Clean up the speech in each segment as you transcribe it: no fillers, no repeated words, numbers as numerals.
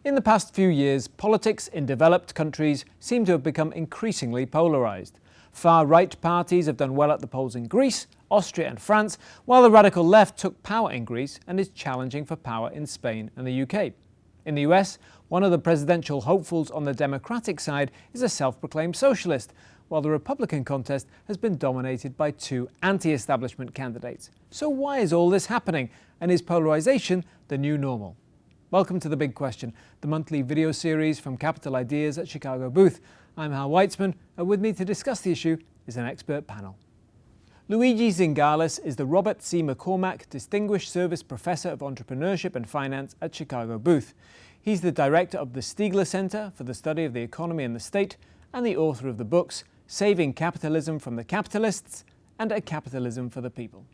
In the past few years, politics in developed countries seem to have become increasingly polarized. Far-right parties have done well at the polls in Greece, Austria and France, while the radical left took power in Greece and is challenging for power in Spain and the UK. In the US, one of the presidential hopefuls on the Democratic side is a self-proclaimed socialist, while the Republican contest has been dominated by two anti-establishment candidates. So why is all this happening, and is polarization the new normal? Welcome to The Big Question, the monthly video series from Capital Ideas at Chicago Booth. I'm Hal Weitzman, and with me to discuss the issue is an expert panel. Luigi Zingales is the Robert C. McCormack Distinguished Service Professor of Entrepreneurship and Finance at Chicago Booth. He's the director of the Stigler Center for the Study of the Economy and the State and the author of the books Saving Capitalism from the Capitalists and A Capitalism for the People.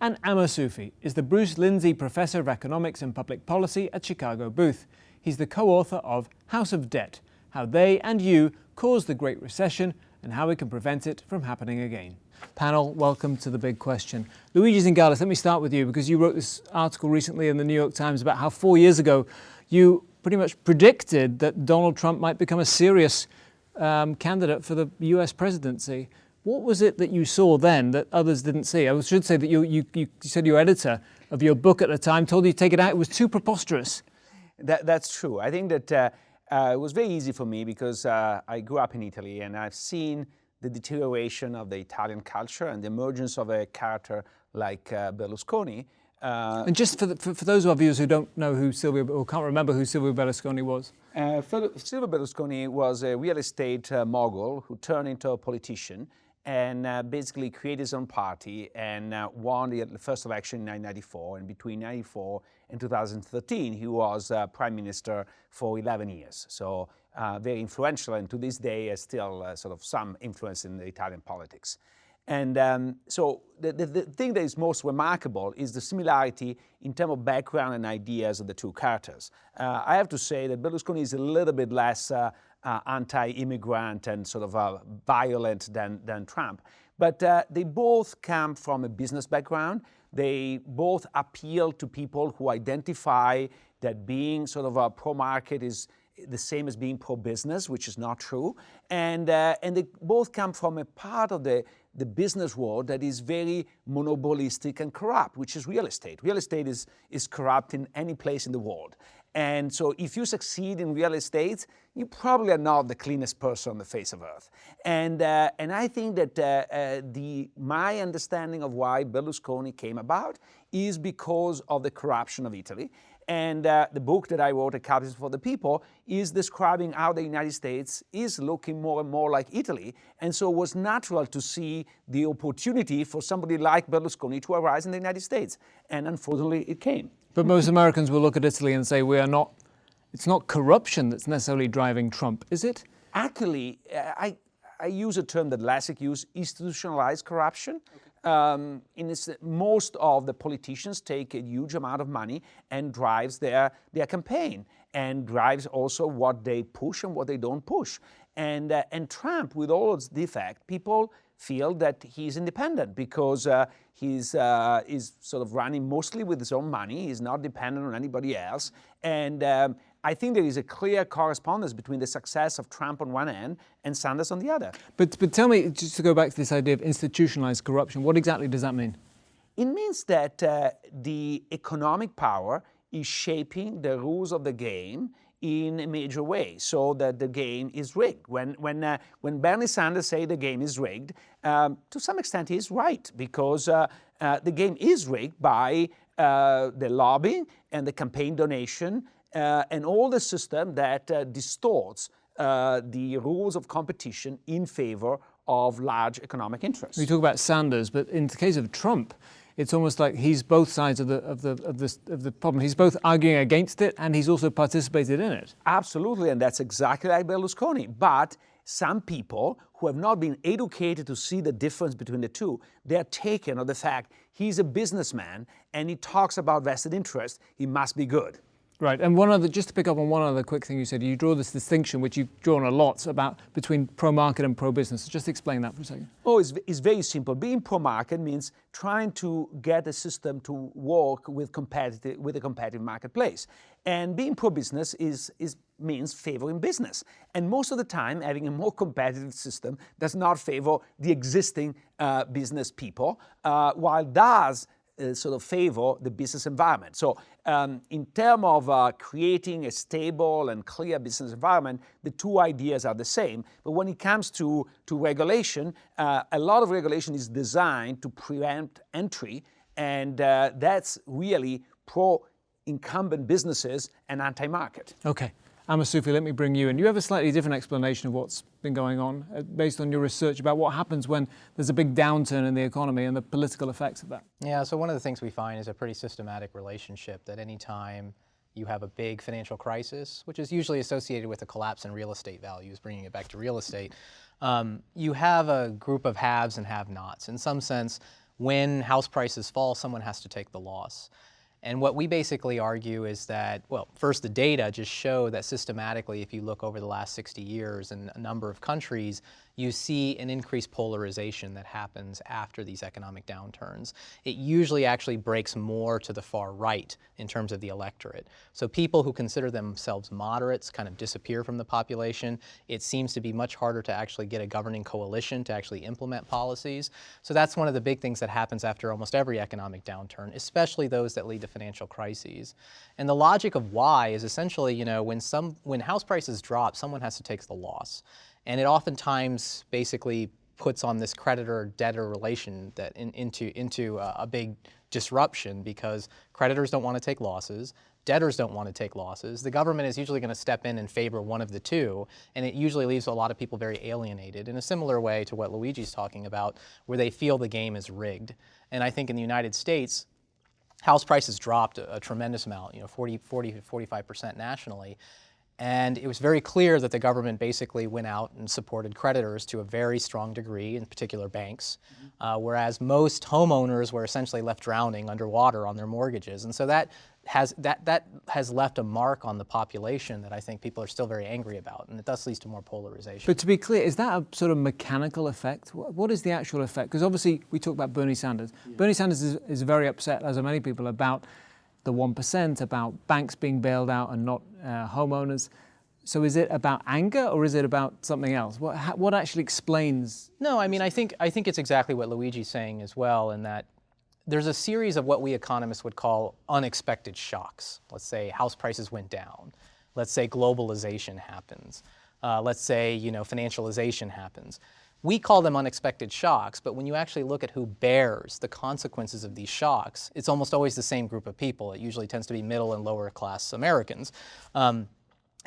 And Amr Sufi is the Bruce Lindsay Professor of Economics and Public Policy at Chicago Booth. He's the co-author of House of Debt, How They and You Caused the Great Recession and How We Can Prevent It from Happening Again. Panel, welcome to The Big Question. Luigi Zingales, let me start with you because you wrote this article recently in the New York Times about how 4 years ago you pretty much predicted that Donald Trump might become a serious candidate for the US presidency. What was it that you saw then that others didn't see? I should say that you said your editor of your book at the time told you to take it out. It was too preposterous. That's true. I think that it was very easy for me because I grew up in Italy and I've seen the deterioration of the Italian culture and the emergence of a character like Berlusconi. And just for those of our viewers who don't know who Silvio, or can't remember who Silvio Berlusconi was. Silvio Berlusconi was a real estate mogul who turned into a politician and basically created his own party and won the first election in 1994. And between 1994 and 2013, he was prime minister for 11 years. So very influential, and to this day has still sort of some influence in the Italian politics. And so the thing that is most remarkable is the similarity in terms of background and ideas of the two characters. I have to say that Berlusconi is a little bit less anti-immigrant and sort of violent than Trump. But they both come from a business background. They both appeal to people who identify that being sort of a pro-market is the same as being pro-business, which is not true. And they both come from a part of the business world that is very monopolistic and corrupt, which is real estate. Real estate is corrupt in any place in the world. And so if you succeed in real estate, you probably are not the cleanest person on the face of earth. And I think that my understanding of why Berlusconi came about is because of the corruption of Italy. And the book that I wrote, A Capitalism for the People, is describing how the United States is looking more and more like Italy. And so it was natural to see the opportunity for somebody like Berlusconi to arise in the United States. And unfortunately, it came. But most Americans will look at Italy and say, it's not corruption that's necessarily driving Trump, is it? Actually, I use a term that Lessig used, institutionalized corruption. Okay. Most of the politicians take a huge amount of money and drives their campaign and drives also what they push and what they don't push. And Trump, with all its defect, people feel that he's independent because he's sort of running mostly with his own money. He's not dependent on anybody else. And I think there is a clear correspondence between the success of Trump on one end and Sanders on the other. But tell me, just to go back to this idea of institutionalized corruption, what exactly does that mean? It means that the economic power is shaping the rules of the game in a major way, so that the game is rigged. When Bernie Sanders say the game is rigged, to some extent he's right, because the game is rigged by the lobbying and the campaign donation and all the system that distorts the rules of competition in favor of large economic interests. We talk about Sanders, but in the case of Trump, it's almost like he's both sides of the problem. He's both arguing against it and he's also participated in it. Absolutely, and that's exactly like Berlusconi. But some people who have not been educated to see the difference between the two, they're taken of the fact he's a businessman and he talks about vested interest, he must be good. Right, and just to pick up on one other quick thing you said, you draw this distinction, which you've drawn a lot, between pro-market and pro-business. Just explain that for a second. Oh, it's very simple. Being pro-market means trying to get a system to work with a competitive marketplace. And being pro-business means favoring business. And most of the time, having a more competitive system does not favor the existing business people, while does sort of favor the business environment. So in terms of creating a stable and clear business environment, the two ideas are the same. But when it comes to regulation, a lot of regulation is designed to prevent entry, and that's really pro-incumbent businesses and anti-market. Okay. Amr Soufi, let me bring you in. You have a slightly different explanation of what's been going on based on your research about what happens when there's a big downturn in the economy and the political effects of that. Yeah, so one of the things we find is a pretty systematic relationship that any time you have a big financial crisis, which is usually associated with a collapse in real estate values, bringing it back to real estate, you have a group of haves and have-nots. In some sense, when house prices fall, someone has to take the loss. And what we basically argue is that, well, first the data just show that systematically, if you look over the last 60 years in a number of countries, you see an increased polarization that happens after these economic downturns. It usually actually breaks more to the far right in terms of the electorate. So people who consider themselves moderates kind of disappear from the population. It seems to be much harder to actually get a governing coalition to actually implement policies. So that's one of the big things that happens after almost every economic downturn, especially those that lead to financial crises. And the logic of why is essentially, you know, when house prices drop, someone has to take the loss. And it oftentimes basically puts on this creditor-debtor relation that into a big disruption, because creditors don't want to take losses, debtors don't want to take losses. The government is usually going to step in and favor one of the two, and it usually leaves a lot of people very alienated in a similar way to what Luigi's talking about, where they feel the game is rigged. And I think in the United States, house prices dropped a tremendous amount, 40 to 45% nationally. And it was very clear that the government basically went out and supported creditors to a very strong degree, in particular banks, whereas most homeowners were essentially left drowning underwater on their mortgages. And so that has left a mark on the population that I think people are still very angry about, and it thus leads to more polarization. But to be clear, is that a sort of mechanical effect? What is the actual effect? Because obviously we talk about Bernie Sanders. Yeah. Bernie Sanders is very upset, as are many people, about the 1%, about banks being bailed out and not homeowners. So is it about anger, or is it about something else? What actually explains? No, I mean, I think it's exactly what Luigi's saying as well, in that there's a series of what we economists would call unexpected shocks. Let's say house prices went down. Let's say globalization happens. Let's say, financialization happens. We call them unexpected shocks, but when you actually look at who bears the consequences of these shocks, it's almost always the same group of people. It usually tends to be middle and lower class Americans. And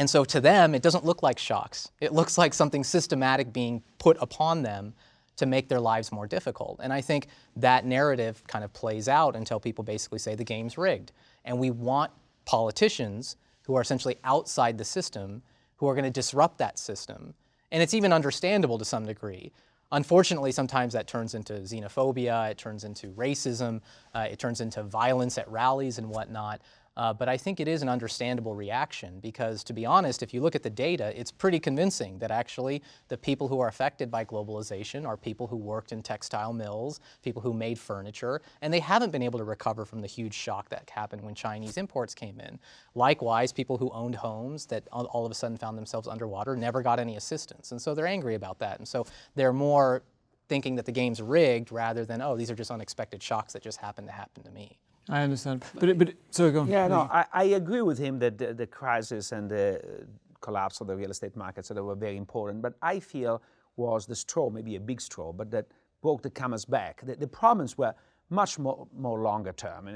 so to them, it doesn't look like shocks. It looks like something systematic being put upon them to make their lives more difficult. And I think that narrative kind of plays out until people basically say the game's rigged. And we want politicians who are essentially outside the system, who are going to disrupt that system. And it's even understandable to some degree. Unfortunately, sometimes that turns into xenophobia, it turns into racism, it turns into violence at rallies and whatnot. But I think it is an understandable reaction, because to be honest, if you look at the data, it's pretty convincing that actually the people who are affected by globalization are people who worked in textile mills, people who made furniture, and they haven't been able to recover from the huge shock that happened when Chinese imports came in. Likewise, people who owned homes that all of a sudden found themselves underwater never got any assistance, and so they're angry about that. And so they're more thinking that the game's rigged rather than, oh, these are just unexpected shocks that just happen to me. I understand, but so go on. Yeah, no, I agree with him that the crisis and the collapse of the real estate markets that were very important. But I feel was the straw, maybe a big straw, but that broke the camel's back. The problems were much more longer term.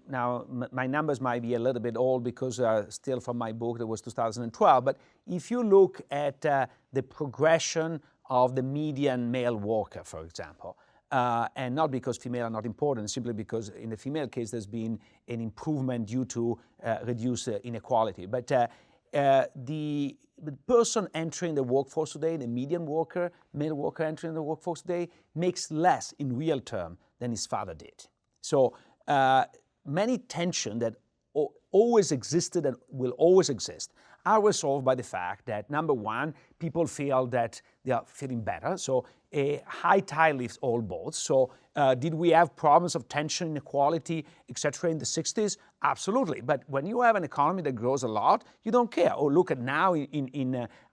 Now, my numbers might be a little bit old because still from my book that was 2012. But if you look at the progression of the median male worker, for example. And not because female are not important, simply because in the female case there's been an improvement due to reduced inequality. But the person entering the workforce today, the median worker, male worker entering the workforce today, makes less in real term than his father did. So many tension that always existed and will always exist are resolved by the fact that, number one, people feel that they are feeling better. So a high tide lifts all boats. So did we have problems of tension, inequality, etc. in the 60s? Absolutely. But when you have an economy that grows a lot, you don't care. Or look at now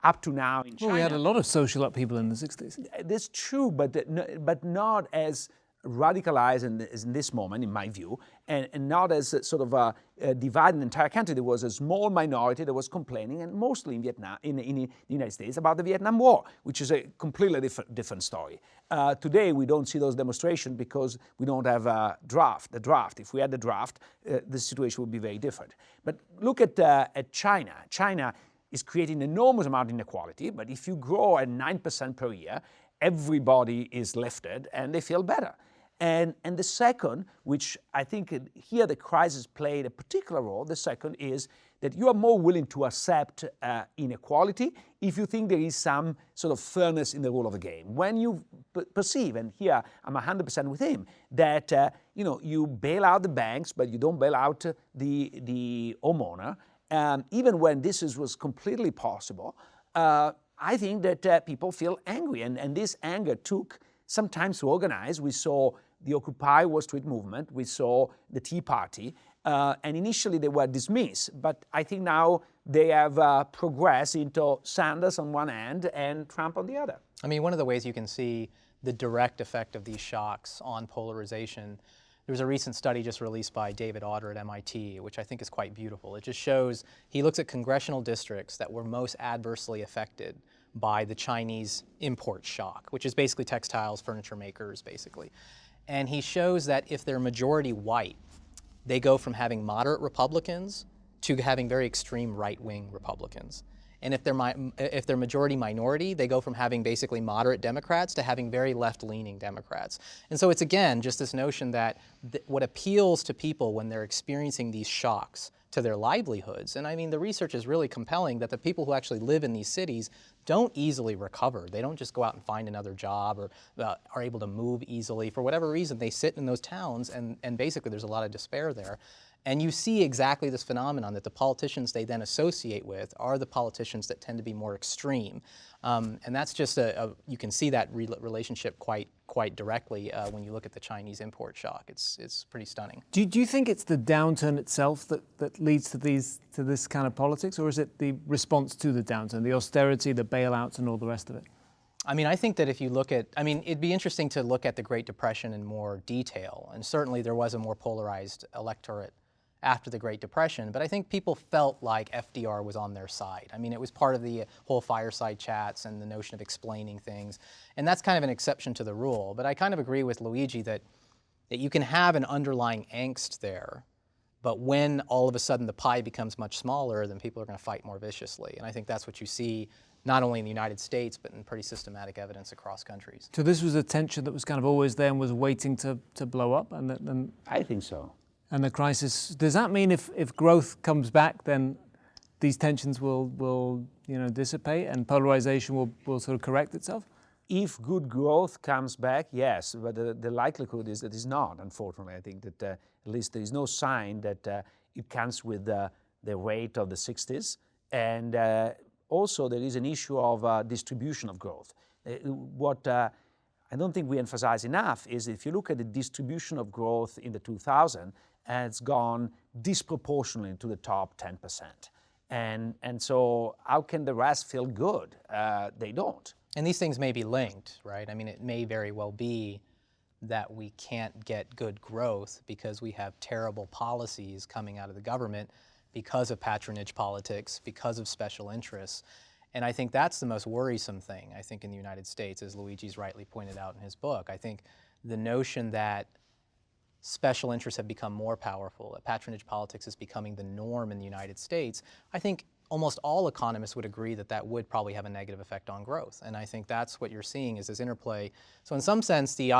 up to now in China. Well, we had a lot of social upheaval in the 60s. That's true, but not as radicalized as in this moment, in my view, and not as sort of dividing the entire country. There was a small minority that was complaining, and mostly in Vietnam, in the United States, about the Vietnam War, which is a completely different story. Today, we don't see those demonstrations because we don't have the draft. If we had the draft, the situation would be very different. But look at China. China is creating an enormous amount of inequality, but if you grow at 9% per year, everybody is lifted and they feel better. And the second, which I think here the crisis played a particular role, the second is that you are more willing to accept inequality if you think there is some sort of fairness in the rule of the game. When you perceive, and here I'm 100% with him, that you bail out the banks, but you don't bail out the homeowner, even when this was completely possible, I think that people feel angry, and this anger took some time to organize. We saw the Occupy Wall Street movement, we saw the Tea Party, and initially they were dismissed, but I think now they have progressed into Sanders on one hand and Trump on the other. I mean, one of the ways you can see the direct effect of these shocks on polarization, there was a recent study just released by David Autor at MIT, which I think is quite beautiful. It just shows, he looks at congressional districts that were most adversely affected by the Chinese import shock, which is basically textiles, furniture makers, basically. And he shows that if they're majority white, they go from having moderate Republicans to having very extreme right-wing Republicans. And if they're majority minority, they go from having basically moderate Democrats to having very left-leaning Democrats. And so it's, again, just this notion that what appeals to people when they're experiencing these shocks to their livelihoods, and I mean, the research is really compelling that the people who actually live in these cities don't easily recover. They don't just go out and find another job or are able to move easily. For whatever reason, they sit in those towns, and basically there's a lot of despair there. And you see exactly this phenomenon that the politicians they then associate with are the politicians that tend to be more extreme. And that's just you can see that relationship quite directly when you look at the Chinese import shock. It's pretty stunning. Do you think it's the downturn itself that leads to this kind of politics, or is it the response to the downturn, the austerity, the bailouts, and all the rest of it? I mean, I think that if you look at, it'd be interesting to look at the Great Depression in more detail, and certainly there was a more polarized electorate after the Great Depression, but I think people felt like FDR was on their side. I mean, it was part of the whole fireside chats and the notion of explaining things, and that's kind of an exception to the rule. But I kind of agree with Luigi that you can have an underlying angst there, but when all of a sudden the pie becomes much smaller, then people are going to fight more viciously. And I think that's what you see not only in the United States, but in pretty systematic evidence across countries. So this was a tension that was kind of always there and was waiting to blow up? And I think so. And the crisis, does that mean if growth comes back, then these tensions will dissipate and polarization will sort of correct itself? If good growth comes back, yes, but the likelihood is that it's not, unfortunately. I think that at least there is no sign that it comes with the rate of the 60s. And also there is an issue of distribution of growth. What I don't think we emphasize enough is if you look at the distribution of growth in the 2000s, it's gone disproportionately to the top 10%. And so how can the rest feel good? They don't. And these things may be linked, right? I mean, it may very well be that we can't get good growth because we have terrible policies coming out of the government because of patronage politics, because of special interests. And I think that's the most worrisome thing, I think, in the United States, as Luigi's rightly pointed out in his book. I think the notion that special interests have become more powerful, that patronage politics is becoming the norm in the United States, I think almost all economists would agree that that would probably have a negative effect on growth. And I think that's what you're seeing is this interplay. So in some sense, the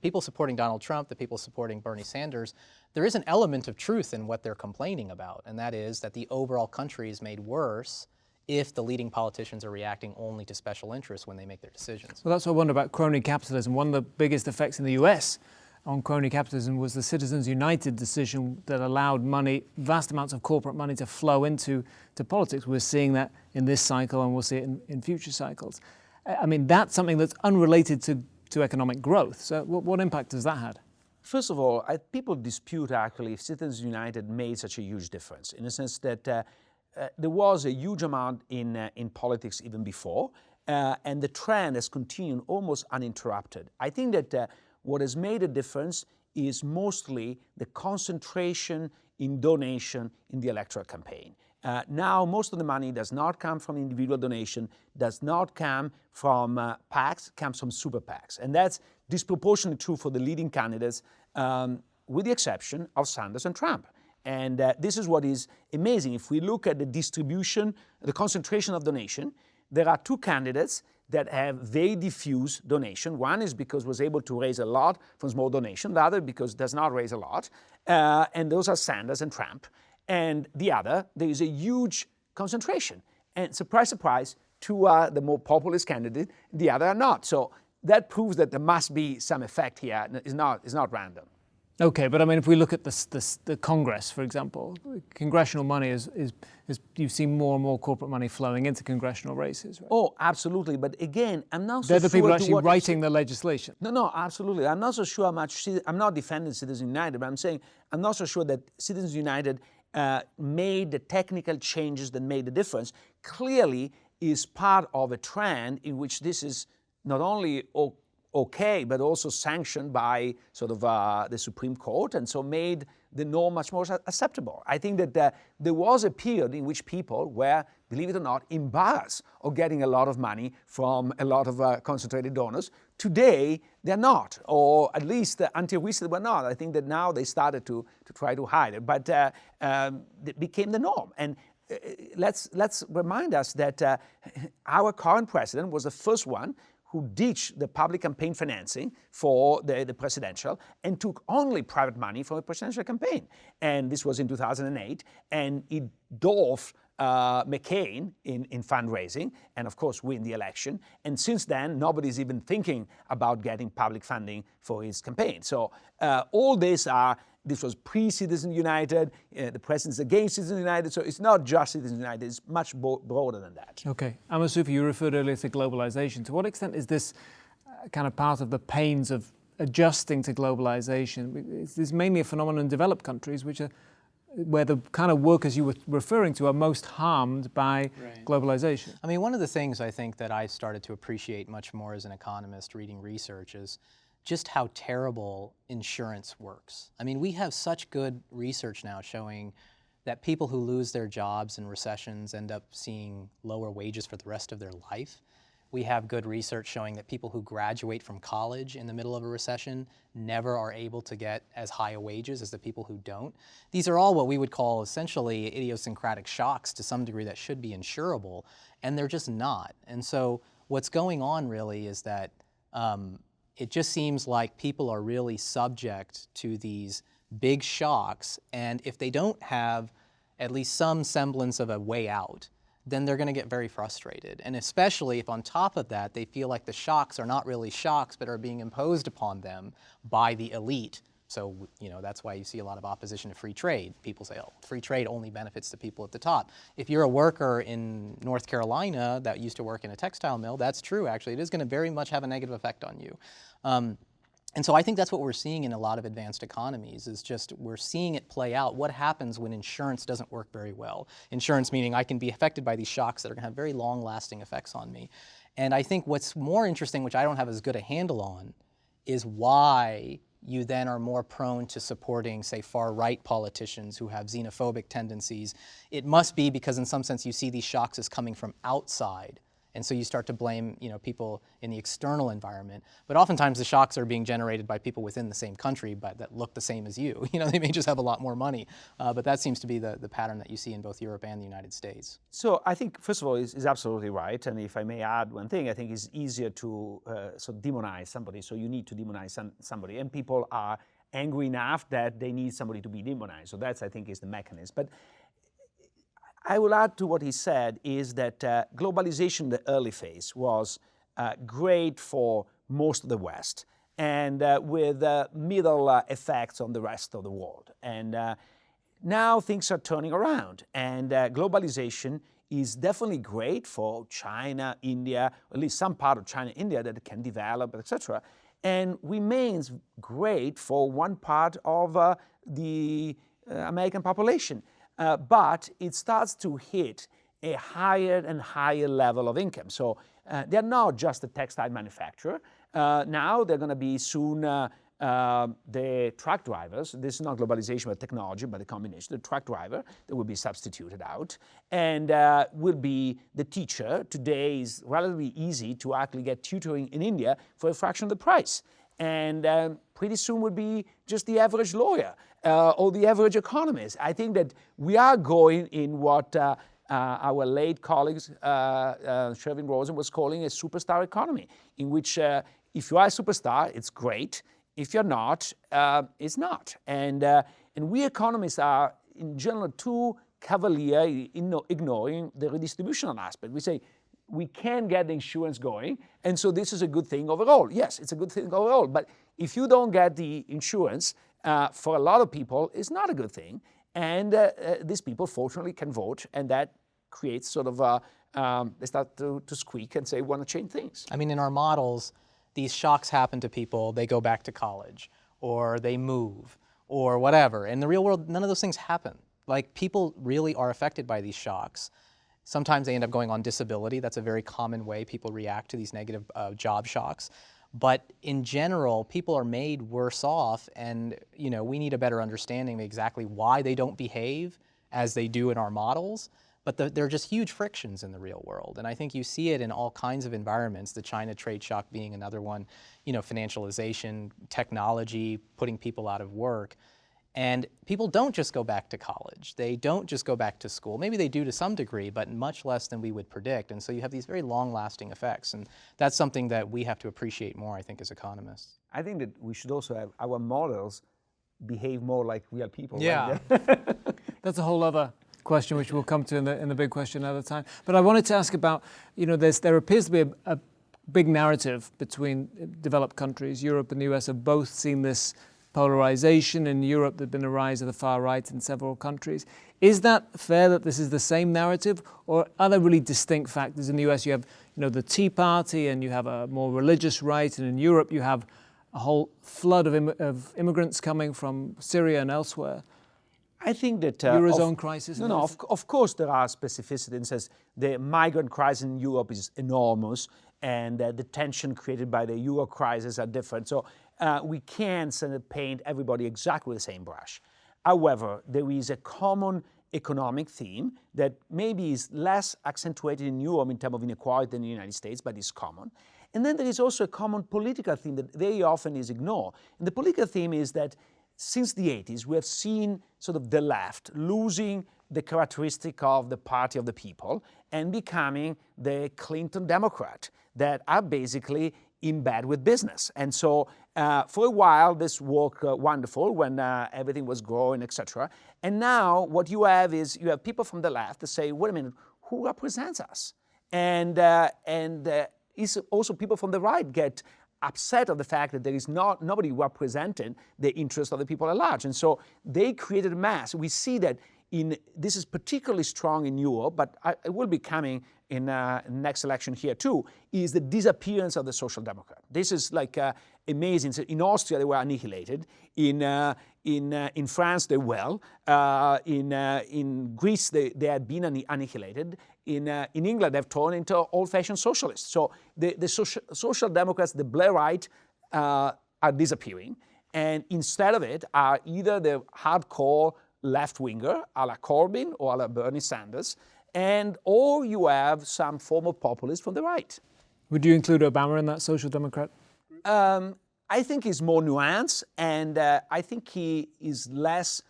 people supporting Donald Trump, the people supporting Bernie Sanders, there is an element of truth in what they're complaining about, and that is that the overall country is made worse if the leading politicians are reacting only to special interests when they make their decisions. Well, that's what I wonder about crony capitalism. One of the biggest effects in the US on crony capitalism was the Citizens United decision that allowed vast amounts of corporate money to flow into politics. We're seeing that in this cycle, and we'll see it in future cycles. I mean, that's something that's unrelated to economic growth. So what impact has that had? First of all, people dispute actually if Citizens United made such a huge difference, in the sense that there was a huge amount in politics even before, and the trend has continued almost uninterrupted. I think that what has made a difference is mostly the concentration in donation in the electoral campaign. Now, most of the money does not come from individual donation, does not come from PACs, comes from super PACs. And that's disproportionately true for the leading candidates, with the exception of Sanders and Trump. And this is what is amazing. If we look at the distribution, the concentration of donation, there are two candidates that have very diffuse donation. One is because was able to raise a lot from small donation, the other because does not raise a lot. And those are Sanders and Trump. And the other, there is a huge concentration. And surprise, surprise, two are the more populist candidate, the other are not. So that proves that there must be some effect here. It's not random. Okay, but I mean, if we look at the Congress, for example, congressional money is you've seen more and more corporate money flowing into congressional races, right? Oh, absolutely. But again, I'm not so They're sure. the people actually writing the legislation. No, absolutely. I'm not so sure how much. I'm not defending Citizens United, but I'm saying I'm not so sure that Citizens United made the technical changes that made the difference. Clearly, is part of a trend in which this is not only okay, but also sanctioned by sort of the Supreme Court, and so made the norm much more acceptable. I think that there was a period in which people were, believe it or not, embarrassed of getting a lot of money from a lot of concentrated donors. Today, they're not, or at least until recently were not. I think that now they started to try to hide it, but it became the norm. And let's remind us that our current president was the first one who ditched the public campaign financing for the presidential and took only private money for a presidential campaign. And this was in 2008, and it dwarfed McCain in fundraising, and of course win the election. And since then, nobody's even thinking about getting public funding for his campaign. So all this was pre-Citizens United, the president's against Citizens United, so it's not just Citizens United, it's much broader than that. Okay. Amasufi, you referred earlier to globalization. To what extent is this kind of part of the pains of adjusting to globalization? Is this mainly a phenomenon in developed countries, where the kind of workers you were referring to are most harmed by globalization? I mean, one of the things I think that I started to appreciate much more as an economist reading research is just how terrible insurance works. I mean, we have such good research now showing that people who lose their jobs in recessions end up seeing lower wages for the rest of their life. We have good research showing that people who graduate from college in the middle of a recession never are able to get as high a wages as the people who don't. These are all what we would call essentially idiosyncratic shocks to some degree that should be insurable, and they're just not. And so what's going on really is that it just seems like people are really subject to these big shocks, and if they don't have at least some semblance of a way out, then they're going to get very frustrated. And especially if on top of that, they feel like the shocks are not really shocks, but are being imposed upon them by the elite. So, that's why you see a lot of opposition to free trade. People say, oh, free trade only benefits the people at the top. If you're a worker in North Carolina that used to work in a textile mill, that's true, actually. It is going to very much have a negative effect on you. And so I think that's what we're seeing in a lot of advanced economies, is just we're seeing it play out. What happens when insurance doesn't work very well? Insurance meaning I can be affected by these shocks that are going to have very long-lasting effects on me. And I think what's more interesting, which I don't have as good a handle on, is why you then are more prone to supporting, say, far-right politicians who have xenophobic tendencies. It must be because in some sense you see these shocks as coming from outside. And so you start to blame, people in the external environment. But oftentimes the shocks are being generated by people within the same country, but that look the same as you. They may just have a lot more money. But that seems to be the pattern that you see in both Europe and the United States. So I think, first of all, is absolutely right. And if I may add one thing, I think it's easier to demonize somebody. So you need to demonize somebody. And people are angry enough that they need somebody to be demonized. So that's, I think, is the mechanism. But I will add to what he said is that globalization in the early phase was great for most of the West. and with middle effects on the rest of the world. And now things are turning around, and globalization is definitely great for China, India, or at least some part of China, India that can develop, etc., and remains great for one part of the American population. But it starts to hit a higher and higher level of income. So they're not just a textile manufacturer. Now they're going to be soon the truck drivers. This is not globalization but technology, but a combination. The truck driver that will be substituted out, and will be the teacher. Today is relatively easy to actually get tutoring in India for a fraction of the price. And pretty soon will be just the average lawyer or the average economist. I think that we are going in what our late colleague Sherwin Rosen was calling a superstar economy, in which if you are a superstar, it's great. If you're not, it's not. And we economists are, in general, too cavalier in ignoring the redistributional aspect. We say, we can get the insurance going, and so this is a good thing overall. Yes, it's a good thing overall, but if you don't get the insurance, for a lot of people, it's not a good thing. And these people, fortunately, can vote, and that creates sort of they start to squeak and say, we want to change things. I mean, in our models, these shocks happen to people, they go back to college, or they move, or whatever. In the real world, none of those things happen. Like, people really are affected by these shocks. Sometimes they end up going on disability. That's a very common way people react to these negative job shocks. But in general, people are made worse off, and we need a better understanding of exactly why they don't behave as they do in our models. But there are just huge frictions in the real world. And I think you see it in all kinds of environments, the China trade shock being another one, financialization, technology, putting people out of work. And people don't just go back to college. They don't just go back to school. Maybe they do to some degree, but much less than we would predict. And so you have these very long-lasting effects. And that's something that we have to appreciate more, I think, as economists. I think that we should also have our models behave more like real people. Yeah. Right? That's a whole other question, which we'll come to in the big question another time. But I wanted to ask about, there appears to be a big narrative between developed countries. Europe and the US have both seen this polarization. In Europe, there's been a rise of the far right in several countries. Is that fair that this is the same narrative, or are there really distinct factors? In the US, you have the Tea Party, and you have a more religious right, and in Europe, you have a whole flood of immigrants coming from Syria and elsewhere. I think that Eurozone crisis. Of course there are specificities. The migrant crisis in Europe is enormous, and the tension created by the Euro crisis are different. So we can't paint everybody exactly with the same brush. However, there is a common economic theme that maybe is less accentuated in Europe in terms of inequality than in the United States, but is common. And then there is also a common political theme that very often is ignored. And the political theme is that since the 80s, we have seen sort of the left losing the characteristic of the party of the people and becoming the Clinton Democrat that are basically in bed with business. And so for a while, this worked wonderful when everything was growing, etc. And now what you have is you have people from the left that say, wait a minute, who represents us? And also people from the right get upset of the fact that there is nobody representing the interests of the people at large. And so they created a mass. We see that this is particularly strong in Europe, but it will be coming in next election here too, is the disappearance of the Social Democrat. This is like amazing. So in Austria, they were annihilated. In France, they were. In Greece, they had been annihilated. In England, they've turned into old-fashioned socialists. So the Social Democrats, the Blairite, are disappearing. And instead of it are either the hardcore left-winger, a la Corbyn or a la Bernie Sanders, or you have some form of populist from the right. Would you include Obama in that Social Democrat? I think he's more nuanced, and I think he is less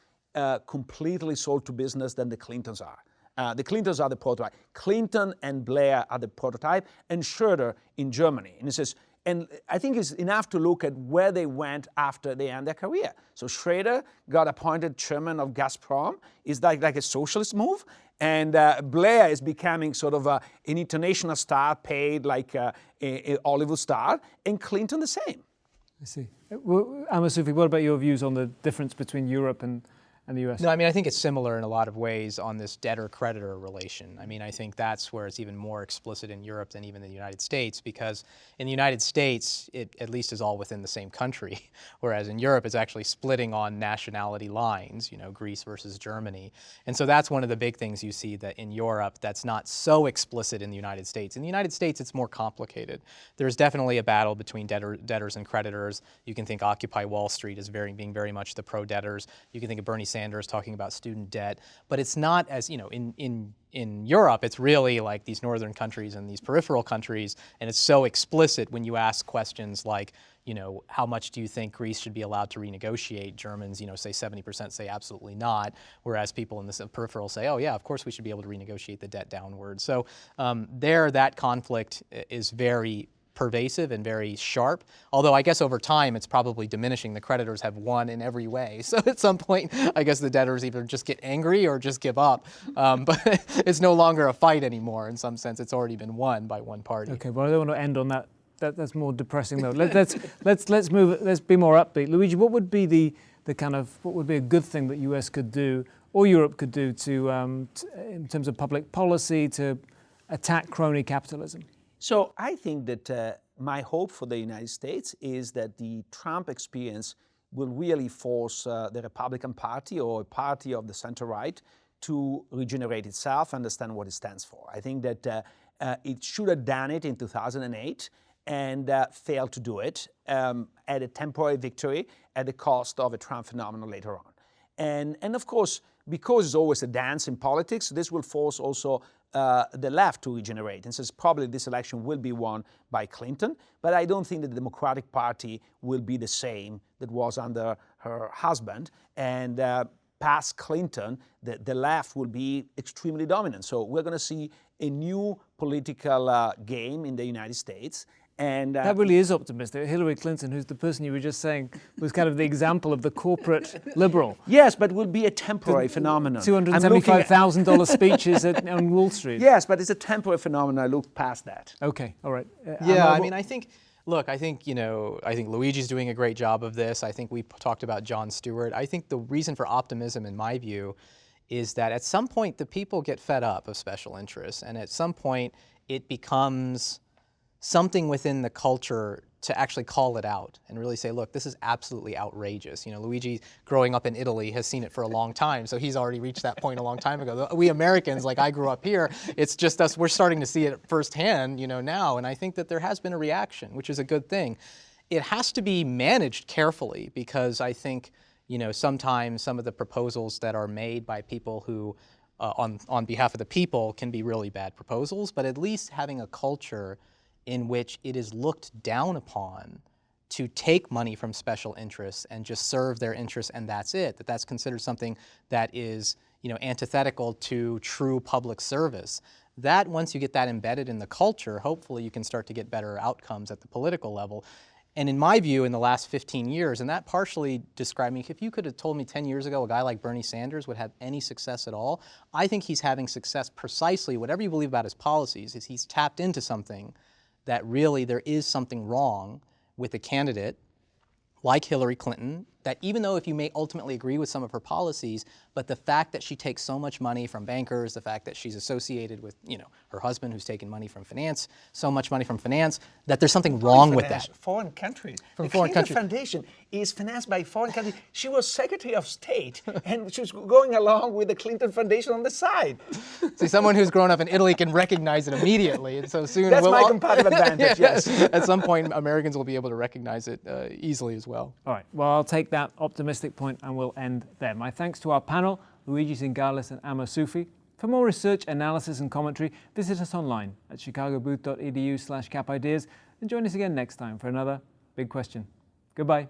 completely sold to business than the Clintons are. The Clintons are the prototype. Clinton and Blair are the prototype, and Schroeder in Germany. And he says, and I think it's enough to look at where they went after they end their career. So Schroeder got appointed chairman of Gazprom. Is like a socialist move. And Blair is becoming sort of an international star, paid like a Hollywood star. And Clinton the same. I see. Well, Amasufi, what about your views on the difference between Europe and the US? No, I mean, I think it's similar in a lot of ways on this debtor-creditor relation. I mean, I think that's where it's even more explicit in Europe than even in the United States, because in the United States, it at least is all within the same country, whereas in Europe, it's actually splitting on nationality lines, you know, Greece versus Germany. And so that's one of the big things you see that in Europe that's not so explicit in the United States. In the United States, it's more complicated. There's definitely a battle between debtors and creditors. You can think Occupy Wall Street as being very much the pro-debtors. You can think of Bernie Sanders talking about student debt, but it's not as, you know, in Europe, it's really like these northern countries and these peripheral countries, and it's so explicit when you ask questions like, you know, how much do you think Greece should be allowed to renegotiate? Germans, you know, say 70% say absolutely not, whereas people in the peripheral say, oh yeah, of course we should be able to renegotiate the debt downward. So that conflict is very pervasive and very sharp, although I guess over time it's probably diminishing. The creditors have won in every way. So at some point, I guess the debtors either just get angry or just give up. But it's no longer a fight anymore in some sense. It's already been won by one party. Okay, well I don't want to end on that. That's more depressing though. Let's move. Let's be more upbeat. Luigi, what would be the what would be a good thing that US could do or Europe could do to in terms of public policy to attack crony capitalism? So I think that my hope for the United States is that the Trump experience will really force the Republican Party or a party of the center-right to regenerate itself, understand what it stands for. I think that it should have done it in 2008 and failed to do it at a temporary victory at the cost of a Trump phenomenon later on. And of course, because it's always a dance in politics, this will force also the left to regenerate. And so probably this election will be won by Clinton, but I don't think that the Democratic Party will be the same that was under her husband. And past Clinton, the left will be extremely dominant. So we're going to see a new political game in the United States. And that really is optimistic. Hillary Clinton, who's the person you were just saying, was kind of the example of the corporate liberal. Yes, but will be a temporary phenomenon. $275,000 speeches on Wall Street. Yes, but it's a temporary phenomenon. I look past that. Okay, all right. Yeah, I mean, I think Luigi's doing a great job of this. I think we talked about Jon Stewart. I think the reason for optimism, in my view, is that at some point the people get fed up of special interests, and at some point it becomes something within the culture to actually call it out and really say, look, this is absolutely outrageous. You know, Luigi, growing up in Italy, has seen it for a long time, so he's already reached that point a long time ago. We Americans, like I grew up here, it's just us, we're starting to see it firsthand, you know, now, and I think that there has been a reaction, which is a good thing. It has to be managed carefully because I think, you know, sometimes some of the proposals that are made by people who, on behalf of the people, can be really bad proposals, but at least having a culture in which it is looked down upon to take money from special interests and just serve their interests and that's it, that's considered something that is, you know, antithetical to true public service. That, once you get that embedded in the culture, hopefully you can start to get better outcomes at the political level. And in my view, in the last 15 years, and that partially described me, if you could have told me 10 years ago a guy like Bernie Sanders would have any success at all, I think he's having success precisely, whatever you believe about his policies, is he's tapped into something that really there is something wrong with a candidate like Hillary Clinton, that even though if you may ultimately agree with some of her policies, but the fact that she takes so much money from bankers, the fact that she's associated with, you know, her husband who's taken money from finance, so much money from finance, that there's something wrong with that. Foreign countries. From the foreign Clinton countries. Foundation is financed by foreign countries. She was Secretary of State, and she was going along with the Clinton Foundation on the side. See, someone who's grown up in Italy can recognize it immediately, and so soon that's my comparative advantage. Yes. At some point, Americans will be able to recognize it easily as well. All right. Well, I'll take that optimistic point and we'll end there. My thanks to our panel, Luigi Zingales and Amasufi. For more research, analysis and commentary, visit us online at chicagobooth.edu/capideas and join us again next time for another Big Question. Goodbye.